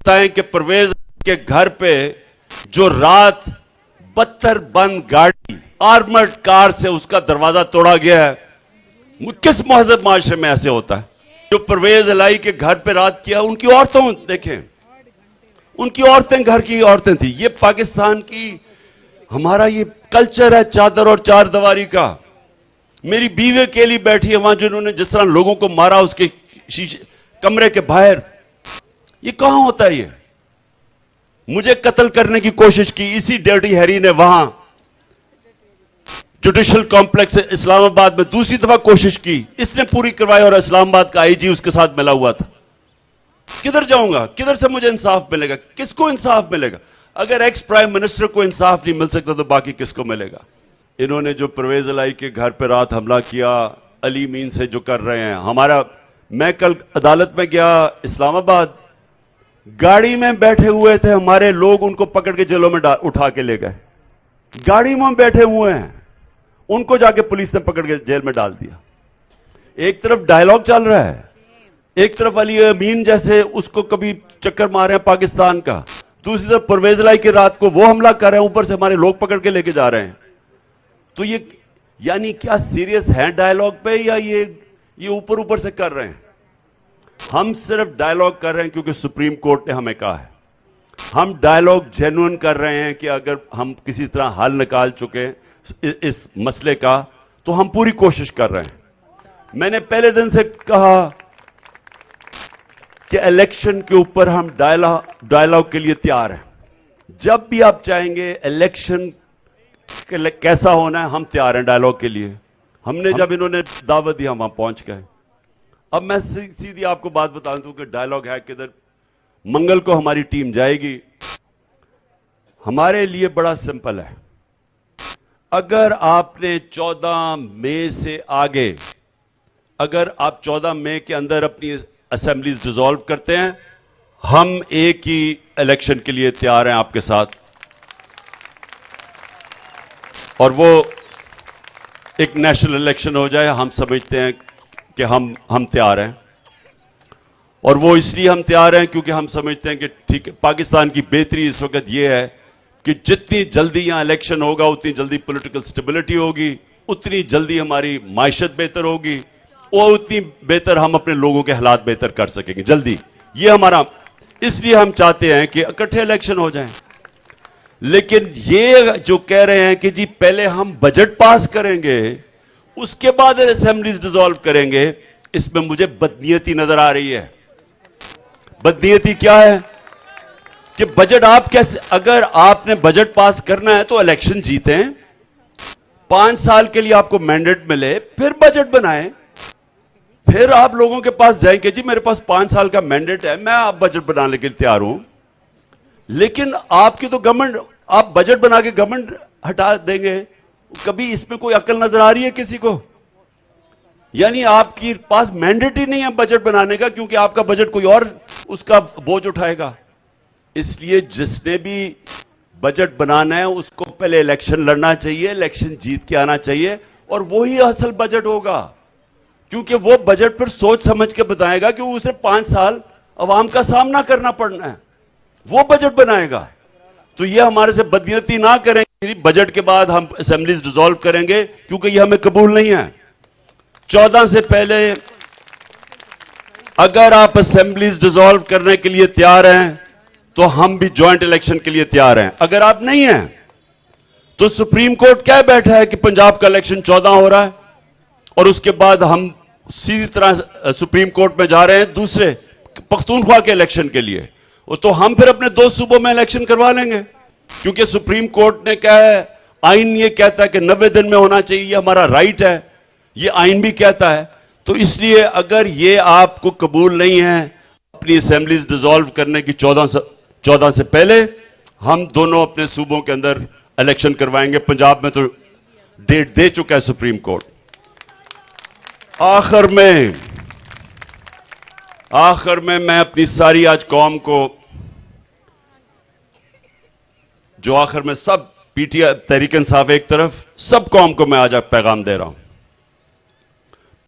बताएं कि परवेज के घर पे जो रात 72 बंद गाड़ी आर्मर्ड कार से उसका दरवाजा तोड़ा गया है, किस महजब माशरे में ऐसे होता है? जो परवेज इलाही के घर पे रात किया, उनकी औरतों देखें, उनकी औरतें घर की औरतें थी। ये पाकिस्तान की हमारा ये कल्चर है चादर और चार दीवारी का। मेरी बीवी अकेली बैठी है वहां, जिन्होंने जिस तरह लोगों को मारा उसके शीशे कमरे के बाहर, ये कहां होता है? ये मुझे कत्ल करने की कोशिश की इसी डर्टी हैरी ने वहां जुडिशल कॉम्प्लेक्स इस्लामाबाद में दूसरी दफा कोशिश की, इसने पूरी करवाई और इस्लामाबाद का आईजी उसके साथ मिला हुआ था। किधर जाऊंगा? किधर से मुझे इंसाफ मिलेगा? किसको इंसाफ मिलेगा? अगर एक्स प्राइम मिनिस्टर को इंसाफ नहीं मिल सकता तो बाकी किसको मिलेगा? इन्होंने जो परवेज इलाही के घर पर रात हमला किया, अली मीन से जो कर रहे हैं, मैं कल अदालत में गया इस्लामाबाद, गाड़ी में बैठे हुए थे हमारे लोग, उनको पकड़ के जेलों में उठा के ले गए। गाड़ी में बैठे हुए हैं, उनको जाके पुलिस ने पकड़ के जेल में डाल दिया। एक तरफ डायलॉग चल रहा है, एक तरफ अली अमीन जैसे उसको कभी चक्कर मार रहे हैं पाकिस्तान का, दूसरी तरफ परवेज इलाही की रात को वो हमला कर रहे हैं, ऊपर से हमारे लोग पकड़ के लेके जा रहे हैं। तो ये यानी क्या सीरियस है डायलॉग पे, या ये ऊपर ऊपर से कर रहे हैं? हम सिर्फ डायलॉग कर रहे हैं क्योंकि सुप्रीम कोर्ट ने हमें कहा है। हम डायलॉग जेन्युइन कर रहे हैं कि अगर हम किसी तरह हल निकाल चुके इस मसले का तो हम पूरी कोशिश कर रहे हैं। मैंने पहले दिन से कहा कि इलेक्शन के ऊपर हम डायलॉग के लिए तैयार हैं। जब भी आप चाहेंगे इलेक्शन कैसा होना है, हम तैयार हैं डायलॉग के लिए। हमने जब इन्होंने दावत दी हम वहां पहुंच गए। अब मैं सीधी आपको बात बता दूं कि डायलॉग है किधर। मंगल को हमारी टीम जाएगी। हमारे लिए बड़ा सिंपल है, अगर आपने 14 मई से आगे, अगर आप 14 मई के अंदर अपनी असेंबलीज डिसॉल्व करते हैं, हम एक ही इलेक्शन के लिए तैयार हैं आपके साथ, और वो एक नेशनल इलेक्शन हो जाए। हम समझते हैं कि हम तैयार हैं, और वो इसलिए हम तैयार हैं क्योंकि हम समझते हैं कि ठीक है, पाकिस्तान की बेहतरी इस वक्त ये है कि जितनी जल्दी यहां इलेक्शन होगा उतनी जल्दी पॉलिटिकल स्टेबिलिटी होगी, उतनी जल्दी हमारी मायशत बेहतर होगी, और उतनी बेहतर हम अपने लोगों के हालात बेहतर कर सकेंगे जल्दी। ये हमारा, इसलिए हम चाहते हैं कि इकट्ठे इलेक्शन हो जाएं। लेकिन ये जो कह रहे हैं कि जी पहले हम बजट पास करेंगे उसके बाद असेंबलीज डिसॉल्व करेंगे, इसमें मुझे बदनीयती नजर आ रही है। बदनीयती क्या है कि बजट आप कैसे, अगर आपने बजट पास करना है तो इलेक्शन जीतें, 5 साल के लिए आपको मैंडेट मिले, फिर बजट बनाएं, फिर आप लोगों के पास जाएंगे जी मेरे पास 5 साल का मैंडेट है, मैं आप बजट बनाने के लिए तैयार हूं। लेकिन आपकी तो गवर्नमेंट, आप बजट बना के गवर्नमेंट हटा देंगे। कभी इसमें कोई अकल नजर आ रही है किसी को? यानी आपके पास मैंडेट ही नहीं है बजट बनाने का, क्योंकि आपका बजट कोई और उसका बोझ उठाएगा। इसलिए जिसने भी बजट बनाना है उसको पहले इलेक्शन लड़ना चाहिए, इलेक्शन जीत के आना चाहिए, और वही असल बजट होगा, क्योंकि वो बजट पर सोच समझ के बताएगा कि उसे 5 साल अवाम का सामना करना पड़ना है, वो बजट बनाएगा। तो ये हमारे से बदनीयती ना करें, बजट के बाद हम असेंबलीज डिसॉल्व करेंगे, क्योंकि ये हमें कबूल नहीं है। 14 से पहले अगर आप असेंबलीज डिसॉल्व करने के लिए तैयार हैं तो हम भी ज्वाइंट इलेक्शन के लिए तैयार हैं। अगर आप नहीं हैं तो सुप्रीम कोर्ट क्या बैठा है कि पंजाब का इलेक्शन 14 हो रहा है, और उसके बाद हम सीधी तरह सुप्रीम कोर्ट में जा रहे हैं दूसरे पख्तूनख्वा के इलेक्शन के लिए। तो हम फिर अपने 2 सूबों में इलेक्शन करवा लेंगे, क्योंकि सुप्रीम कोर्ट ने कहा है, आइन ये कहता है कि 90 दिन में होना चाहिए, ये हमारा राइट है, ये आइन भी कहता है। तो इसलिए अगर ये आपको कबूल नहीं है अपनी असेंबलीज डिसॉल्व करने की 14 से पहले, हम दोनों अपने सूबों के अंदर इलेक्शन करवाएंगे। पंजाब में तो डेट दे चुका है सुप्रीम कोर्ट। आखिर में मैं अपनी सारी आज कौम को, जो आखिर में सब पीटीआई तहरीक इंसाफ एक तरफ, सब कौम को मैं आज पैगाम दे रहा हूं।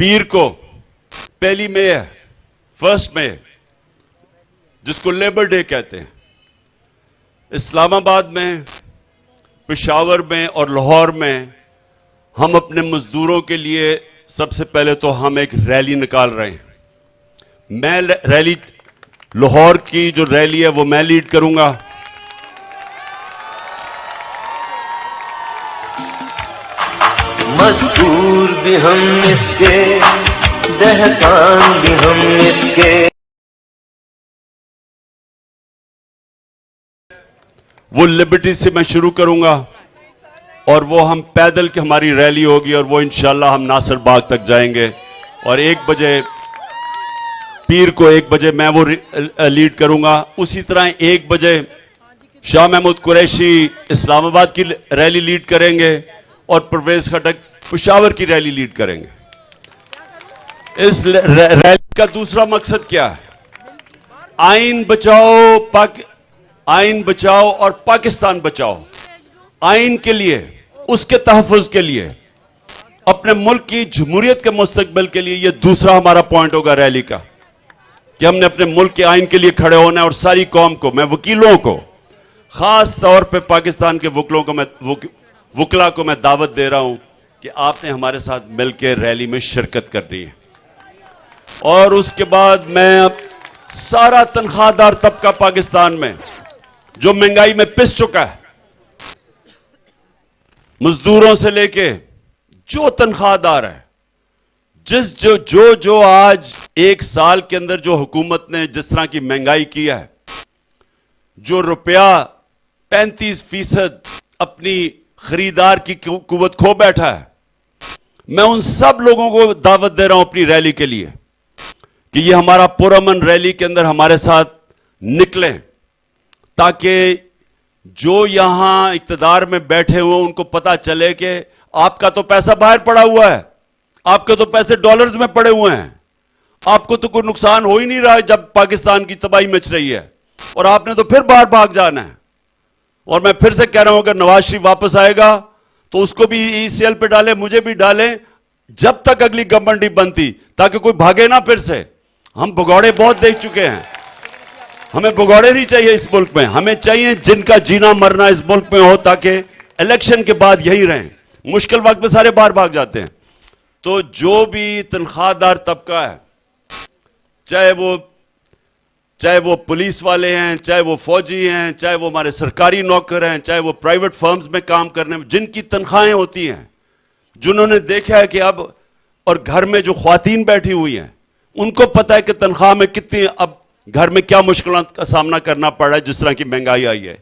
पीर को 1 मई है, 1 मई, जिसको लेबर डे कहते हैं, इस्लामाबाद में, पेशावर में और लाहौर में हम अपने मजदूरों के लिए सबसे पहले तो हम एक रैली निकाल रहे हैं। मैं रैली, लाहौर की जो रैली है वो मैं लीड करूंगा। मजदूर भी हम इसके, दहकान भी हम इसके। वो लिबर्टी से मैं शुरू करूंगा और वो हम पैदल की हमारी रैली होगी और वो इंशाल्लाह हम नासिर बाग तक जाएंगे और 1 बजे, पीर को 1 बजे मैं वो लीड करूंगा। उसी तरह 1 बजे शाह महमूद कुरैशी इस्लामाबाद की रैली लीड करेंगे और परवेज खटक पेशावर की रैली लीड करेंगे। इस रैली का दूसरा मकसद क्या है? आइन बचाओ, आइन बचाओ और पाकिस्तान बचाओ। आइन के लिए, उसके तहफ़्फ़ुज़ के लिए, अपने मुल्क की जमहूरियत के मुस्तकबिल के लिए यह दूसरा हमारा पॉइंट होगा रैली का कि हमने अपने मुल्क के आइन के लिए खड़े होना है। और सारी कौम को, मैं वकीलों को, खास तौर पे पाकिस्तान के वकला को मैं दावत दे रहा हूं कि आपने हमारे साथ मिलकर रैली में शिरकत करनी है। और उसके बाद मैं अब सारा तनख्वाहदार तबका पाकिस्तान में जो महंगाई में पिस चुका है, मजदूरों से लेके जो तनख्वाहदार है, जो आज 1 साल के अंदर जो हुकूमत ने जिस तरह की महंगाई की है, जो रुपया 35% अपनी खरीदार की कुव्वत खो बैठा है, मैं उन सब लोगों को दावत दे रहा हूं अपनी रैली के लिए कि ये हमारा पुरअमन रैली के अंदर हमारे साथ निकलें, ताकि जो यहां इक्तदार में बैठे हुए उनको पता चले कि आपका तो पैसा बाहर पड़ा हुआ है, आपके तो पैसे डॉलर्स में पड़े हुए हैं, आपको तो कोई नुकसान हो ही नहीं रहा है जब पाकिस्तान की तबाही मच रही है, और आपने तो फिर बाहर भाग जाना है। और मैं फिर से कह रहा हूं, अगर नवाज शरीफ वापस आएगा तो उसको भी ECL पे डाले, मुझे भी डाले, जब तक अगली गवर्नमेंट नहीं बनती, ताकि कोई भागे ना फिर से। हम भगौड़े बहुत देख चुके हैं, हमें भगौड़े नहीं चाहिए इस मुल्क में। हमें चाहिए जिनका जीना मरना इस मुल्क में हो, ताकि इलेक्शन के बाद यही रहें। मुश्किल वक्त में सारे बाहर भाग जाते हैं। तो जो भी तनख्वाहदार तबका है, चाहे वो पुलिस वाले हैं, चाहे वो फौजी हैं, चाहे वो हमारे सरकारी नौकर हैं, चाहे वो प्राइवेट फर्म्स में काम करने में जिनकी तनख्वाहें होती हैं, जिन्होंने देखा है कि अब, और घर में जो ख्वातीन बैठी हुई हैं, उनको पता है कि तनख्वाह में कितनी, अब घर में क्या मुश्किलों का सामना करना पड़ रहा है जिस तरह की महंगाई आई है।